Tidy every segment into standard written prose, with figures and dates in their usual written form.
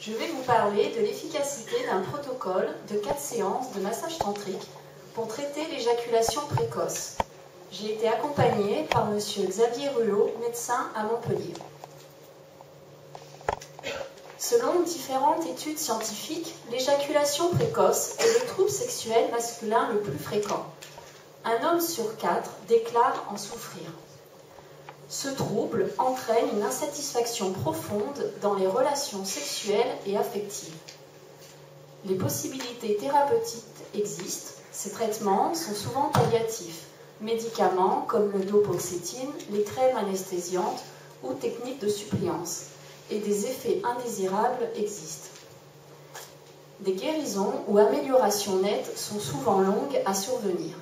Je vais vous parler de l'efficacité d'un protocole de 4 séances de massage tantrique pour traiter l'éjaculation précoce. J'ai été accompagnée par M. Xavier Ruot, médecin à Montpellier. Selon différentes études scientifiques, l'éjaculation précoce est le trouble sexuel masculin le plus fréquent. Un homme sur 4 déclare en souffrir. Ce trouble entraîne une insatisfaction profonde dans les relations sexuelles et affectives. Les possibilités thérapeutiques existent. Ces traitements sont souvent palliatifs. Médicaments comme le dopoxétine, les crèmes anesthésiantes ou techniques de suppliance. Et des effets indésirables existent. Des guérisons ou améliorations nettes sont souvent longues à survenir.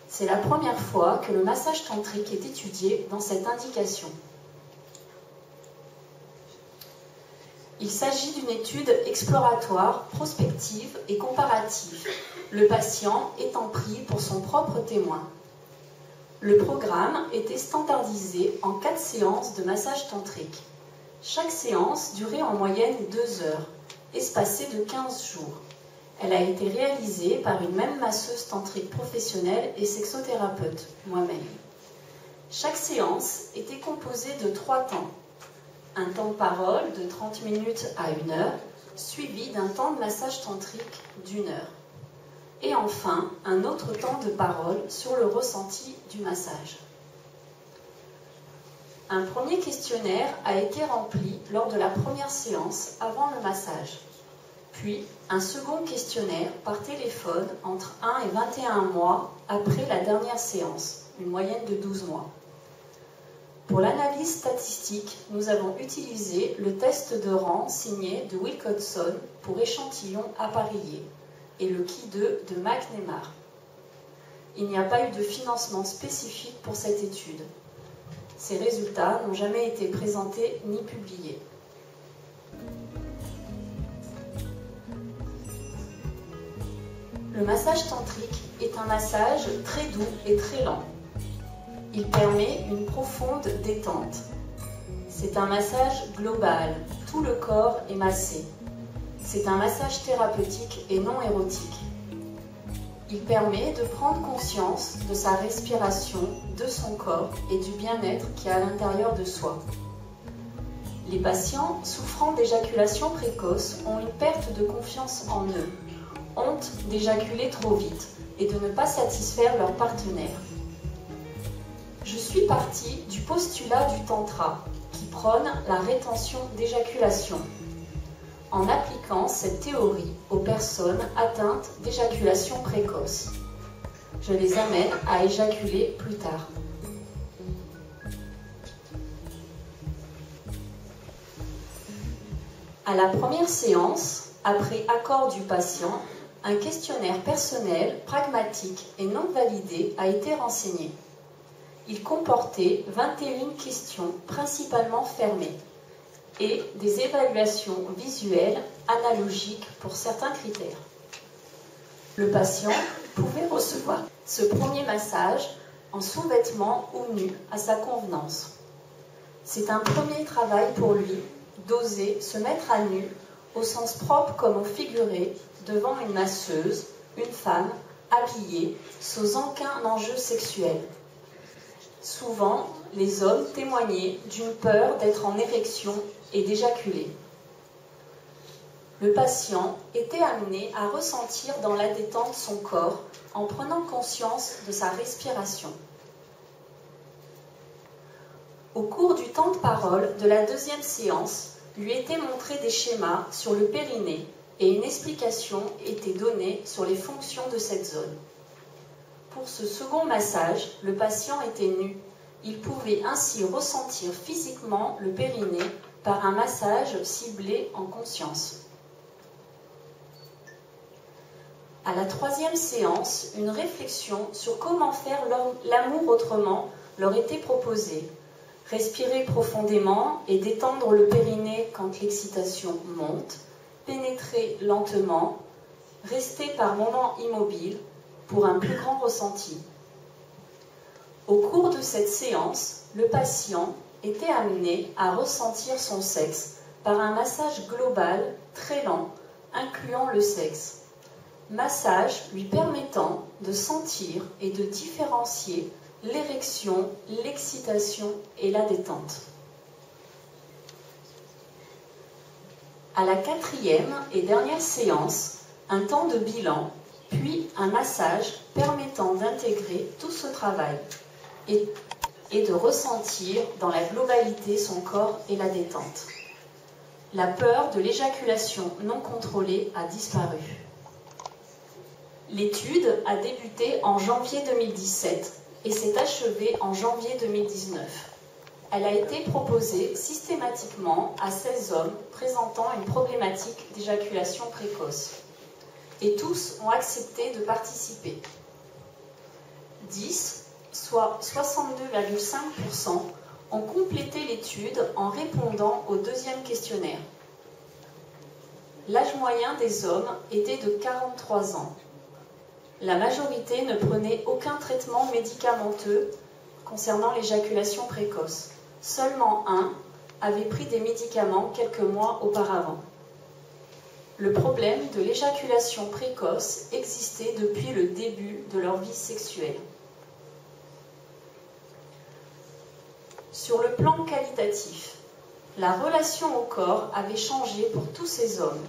C'est la première fois que le massage tantrique est étudié dans cette indication. Il s'agit d'une étude exploratoire, prospective et comparative, le patient étant pris pour son propre témoin. Le programme était standardisé en 4 séances de massage tantrique. Chaque séance durait en moyenne 2 heures, espacée de 15 jours. Elle a été réalisée par une même masseuse tantrique professionnelle et sexothérapeute, moi-même. Chaque séance était composée de 3 temps. Un temps de parole de 30 minutes à 1 heure, suivi d'un temps de massage tantrique d'1 heure. Et enfin, un autre temps de parole sur le ressenti du massage. Un premier questionnaire a été rempli lors de la première séance avant le massage. Puis, un second questionnaire par téléphone entre 1 et 21 mois après la dernière séance, une moyenne de 12 mois. Pour l'analyse statistique, nous avons utilisé le test de rang signé de Wilcoxon pour échantillon appareillé et le Ki2 de McNemar. Il n'y a pas eu de financement spécifique pour cette étude. Ces résultats n'ont jamais été présentés ni publiés. Le massage tantrique est un massage très doux et très lent. Il permet une profonde détente. C'est un massage global, tout le corps est massé. C'est un massage thérapeutique et non érotique. Il permet de prendre conscience de sa respiration, de son corps et du bien-être qui est à l'intérieur de soi. Les patients souffrant d'éjaculation précoce ont une perte de confiance en eux, honte d'éjaculer trop vite et de ne pas satisfaire leur partenaire. Je suis partie du postulat du Tantra qui prône la rétention d'éjaculation, en appliquant cette théorie aux personnes atteintes d'éjaculation précoce. Je les amène à éjaculer plus tard. À la première séance, après accord du patient, un questionnaire personnel, pragmatique et non validé a été renseigné. Il comportait 21 questions principalement fermées et des évaluations visuelles analogiques pour certains critères. Le patient pouvait recevoir ce premier massage en sous-vêtements ou nu à sa convenance. C'est un premier travail pour lui d'oser se mettre à nu au sens propre comme au figuré devant une masseuse, une femme habillée sans aucun enjeu sexuel. Souvent, les hommes témoignaient d'une peur d'être en érection et d'éjaculer. Le patient était amené à ressentir dans la détente son corps en prenant conscience de sa respiration. Au cours du temps de parole de la deuxième séance, lui étaient montrés des schémas sur le périnée et une explication était donnée sur les fonctions de cette zone. Pour ce second massage, le patient était nu. Il pouvait ainsi ressentir physiquement le périnée par un massage ciblé en conscience. À la troisième séance, une réflexion sur comment faire l'amour autrement leur était proposée. Respirer profondément et détendre le périnée quand l'excitation monte, pénétrer lentement, rester par moments immobile pour un plus grand ressenti. Au cours de cette séance, le patient était amené à ressentir son sexe par un massage global très lent, incluant le sexe. Massage lui permettant de sentir et de différencier l'érection, l'excitation et la détente. À la 4e et dernière séance, un temps de bilan, puis un massage permettant d'intégrer tout ce travail et de ressentir dans la globalité son corps et la détente. La peur de l'éjaculation non contrôlée a disparu. L'étude a débuté en janvier 2017 et s'est achevée en janvier 2019. Elle a été proposée systématiquement à 16 hommes présentant une problématique d'éjaculation précoce. Et tous ont accepté de participer. 10, soit 62,5%, ont complété l'étude en répondant au deuxième questionnaire. L'âge moyen des hommes était de 43 ans. La majorité ne prenait aucun traitement médicamenteux concernant l'éjaculation précoce. Seulement un avait pris des médicaments quelques mois auparavant. Le problème de l'éjaculation précoce existait depuis le début de leur vie sexuelle. Sur le plan qualitatif, la relation au corps avait changé pour tous ces hommes.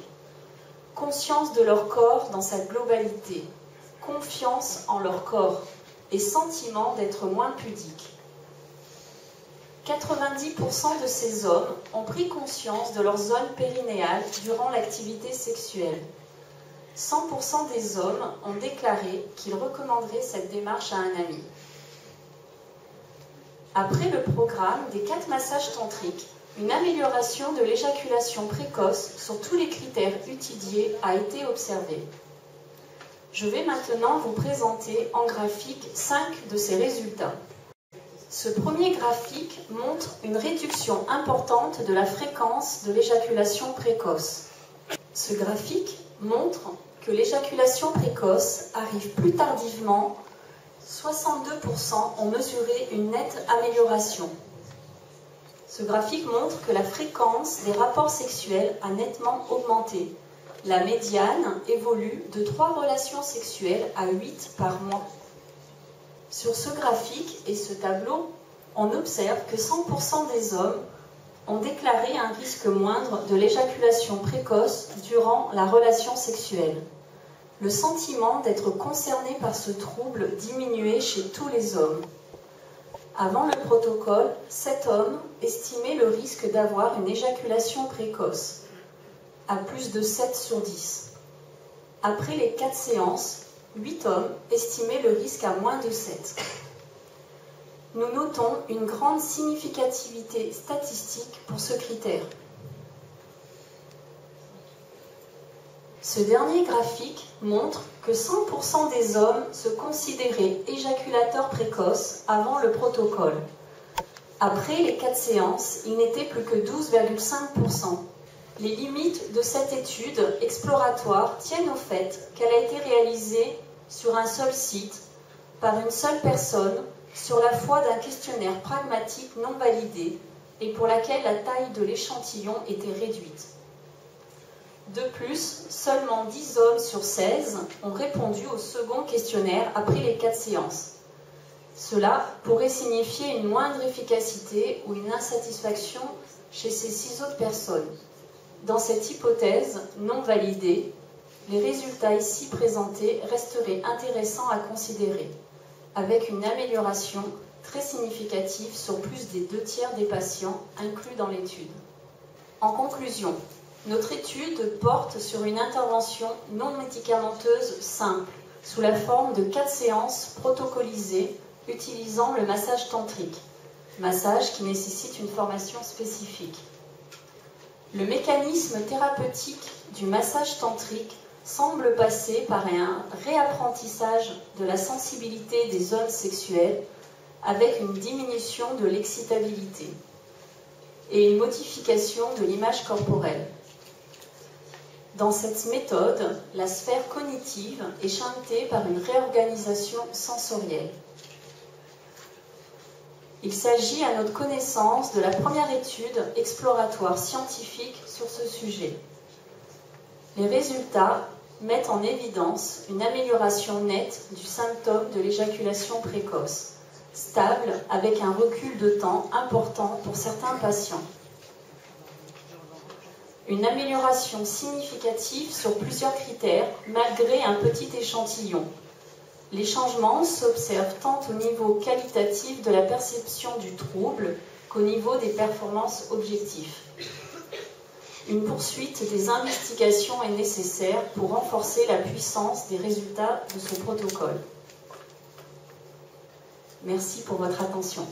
Conscience de leur corps dans sa globalité, confiance en leur corps et sentiment d'être moins pudiques. 90% de ces hommes ont pris conscience de leur zone périnéale durant l'activité sexuelle. 100% des hommes ont déclaré qu'ils recommanderaient cette démarche à un ami. Après le programme des 4 massages tantriques, une amélioration de l'éjaculation précoce sur tous les critères étudiés a été observée. Je vais maintenant vous présenter en graphique 5 de ces résultats. Ce premier graphique montre une réduction importante de la fréquence de l'éjaculation précoce. Ce graphique montre que l'éjaculation précoce arrive plus tardivement. 62% ont mesuré une nette amélioration. Ce graphique montre que la fréquence des rapports sexuels a nettement augmenté. La médiane évolue de 3 relations sexuelles à 8 par mois. Sur ce graphique et ce tableau, on observe que 100% des hommes ont déclaré un risque moindre de l'éjaculation précoce durant la relation sexuelle. Le sentiment d'être concerné par ce trouble diminuait chez tous les hommes. Avant le protocole, 7 hommes estimaient le risque d'avoir une éjaculation précoce, à plus de 7 sur 10. Après les 4 séances, 8 hommes estimaient le risque à moins de 7. Nous notons une grande significativité statistique pour ce critère. Ce dernier graphique montre que 100% des hommes se considéraient éjaculateurs précoces avant le protocole. Après les 4 séances, il n'était plus que 12,5%. Les limites de cette étude exploratoire tiennent au fait qu'elle a été réalisée sur un seul site, par une seule personne, sur la foi d'un questionnaire pragmatique non validé et pour laquelle la taille de l'échantillon était réduite. De plus, seulement 10 hommes sur 16 ont répondu au second questionnaire après les 4 séances. Cela pourrait signifier une moindre efficacité ou une insatisfaction chez ces 6 autres personnes. Dans cette hypothèse non validée, les résultats ici présentés resteraient intéressants à considérer, avec une amélioration très significative sur plus des 2/3 des patients inclus dans l'étude. En conclusion, notre étude porte sur une intervention non médicamenteuse simple, sous la forme de 4 séances protocolisées utilisant le massage tantrique, massage qui nécessite une formation spécifique. Le mécanisme thérapeutique du massage tantrique semble passer par un réapprentissage de la sensibilité des zones sexuelles avec une diminution de l'excitabilité et une modification de l'image corporelle. Dans cette méthode, la sphère cognitive est chantée par une réorganisation sensorielle. Il s'agit à notre connaissance de la première étude exploratoire scientifique sur ce sujet. Les résultats mettent en évidence une amélioration nette du symptôme de l'éjaculation précoce, stable avec un recul de temps important pour certains patients. Une amélioration significative sur plusieurs critères malgré un petit échantillon. Les changements s'observent tant au niveau qualitatif de la perception du trouble qu'au niveau des performances objectives. Une poursuite des investigations est nécessaire pour renforcer la puissance des résultats de ce protocole. Merci pour votre attention.